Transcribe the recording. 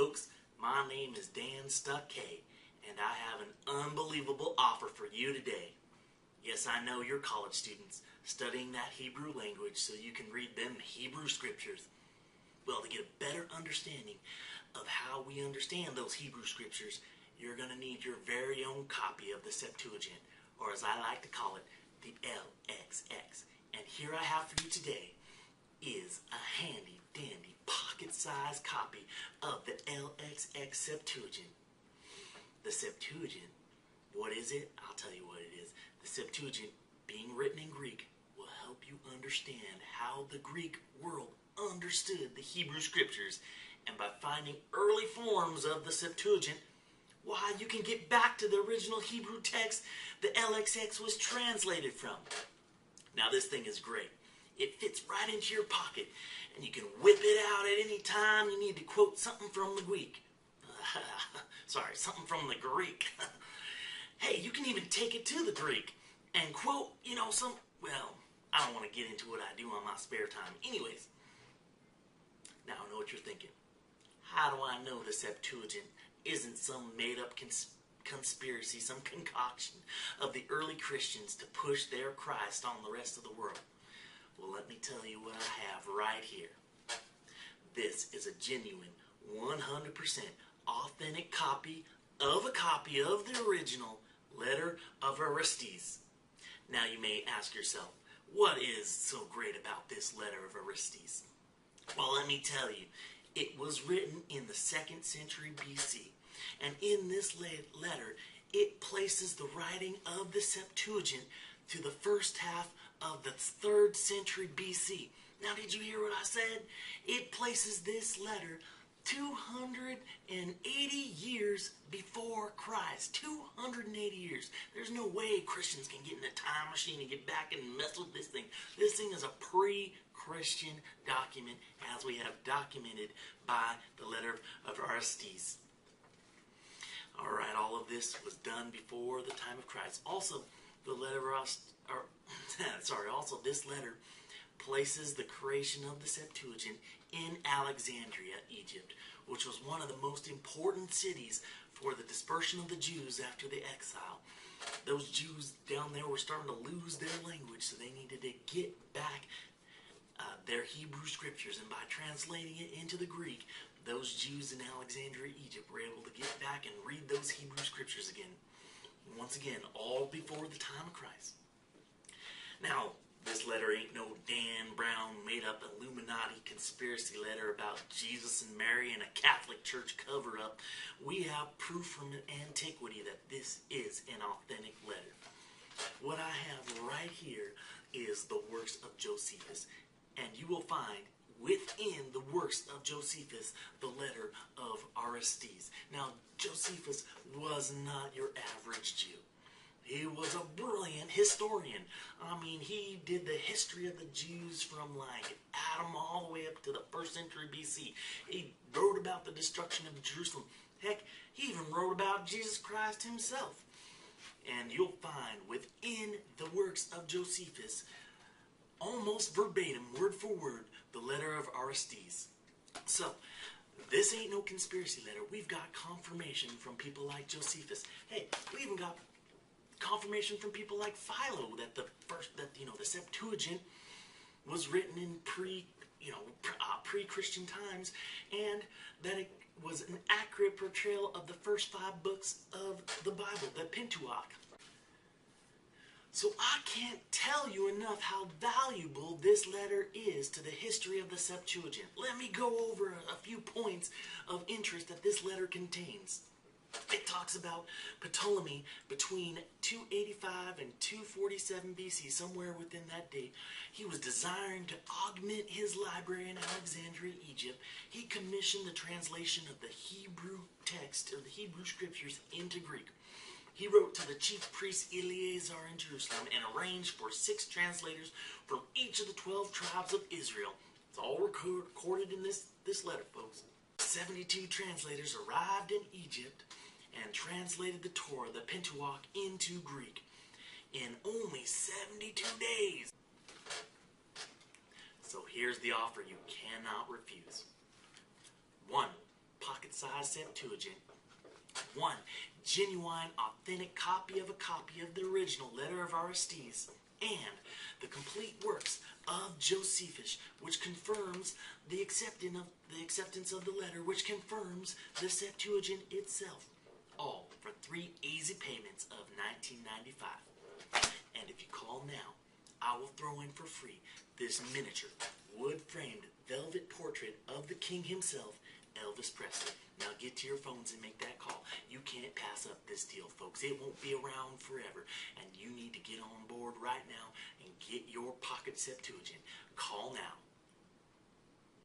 folks, my name is Dan Stuckey, and I have an unbelievable offer for you today. Yes, I know you're college students studying that Hebrew language so you can read them Hebrew scriptures. Well, to get a better understanding of how we understand those Hebrew scriptures, you're going to need your very own copy of the Septuagint, or as I like to call it, the LXX. And here I have for you today is a handy dandy pocket-sized copy of the LXX Septuagint. The Septuagint, what is it? I'll tell you what it is. The Septuagint, being written in Greek, will help you understand how the Greek world understood the Hebrew scriptures, and by finding early forms of the Septuagint, why you can get back to the original Hebrew text the LXX was translated from. Now this thing is great. It fits right into your pocket, and you can whip it out at any time you need to quote something from the Greek. Something from the Greek. Hey, you can even take it to the Greek and quote, I don't want to get into what I do on my spare time. Anyways, now I know what you're thinking. How do I know the Septuagint isn't some made-up conspiracy, some concoction of the early Christians to push their Christ on the rest of the world? Well, let me tell you what I have right here. This is a genuine, 100% authentic copy of the original letter of Orestes. Now you may ask yourself, what is so great about this letter of Orestes? Well, let me tell you, it was written in the 2nd century BC, and in this letter, it places the writing of the Septuagint to the first half of the 3rd century BC. Now, did you hear what I said? It places this letter 280 years before Christ. 280 years. There's no way Christians can get in a time machine and get back and mess with this thing. This thing is a pre-Christian document, as we have documented by the letter of Orestes. Alright, all of this was done before the time of Christ. Also, the letter of this letter places the creation of the Septuagint in Alexandria, Egypt, which was one of the most important cities for the dispersion of the Jews after the exile. Those Jews down there were starting to lose their language, so they needed to get back their Hebrew scriptures, and by translating it into the Greek, those Jews in Alexandria, Egypt were able to get back and read those Hebrew scriptures again. Once again, all before the time of Christ. Now, this letter ain't no Dan Brown made-up Illuminati conspiracy letter about Jesus and Mary and a Catholic Church cover-up. We have proof from antiquity that this is an authentic letter. What I have right here is the works of Josephus, and you will find within the works of Josephus the letter of Orestes. Now, Josephus was not your average Jew. He was a brilliant historian. I mean, he did the history of the Jews from like Adam all the way up to the 1st century BC. He wrote about the destruction of Jerusalem. Heck, he even wrote about Jesus Christ himself. And you'll find within the works of Josephus, almost verbatim, word for word, the letter of Orestes. So, this ain't no conspiracy letter. We've got confirmation from people like Josephus. Hey, we even got confirmation from people like Philo that the Septuagint was written in pre-Christian times, and that it was an accurate portrayal of the first 5 books of the Bible, the Pentateuch. So I can't tell you enough how valuable this letter is to the history of the Septuagint. Let me go over a few points of interest that this letter contains. It talks about Ptolemy between 285 and 247 BC, somewhere within that date. He was desiring to augment his library in Alexandria, Egypt. He commissioned the translation of the Hebrew text, of the Hebrew scriptures, into Greek. He wrote to the chief priest Eleazar in Jerusalem and arranged for 6 translators from each of the 12 tribes of Israel. It's all recorded in this letter, folks. 72 translators arrived in Egypt and translated the Torah, the Pentateuch, into Greek in only 72 days. So here's the offer you cannot refuse. 1 pocket-sized full-size Septuagint, one genuine, authentic copy of the original letter of Orestes, and the complete works of Josephus, which confirms the acceptance of the letter, which confirms the Septuagint itself, all for 3 easy payments of $19.95. And if you call now, I will throw in for free this miniature, wood-framed velvet portrait of the king himself, Elvis Presley. Now get to your phones and make that call. You can't pass up this deal, folks. It won't be around forever, and you need to get on board right now and get your pocket Septuagint. Call now.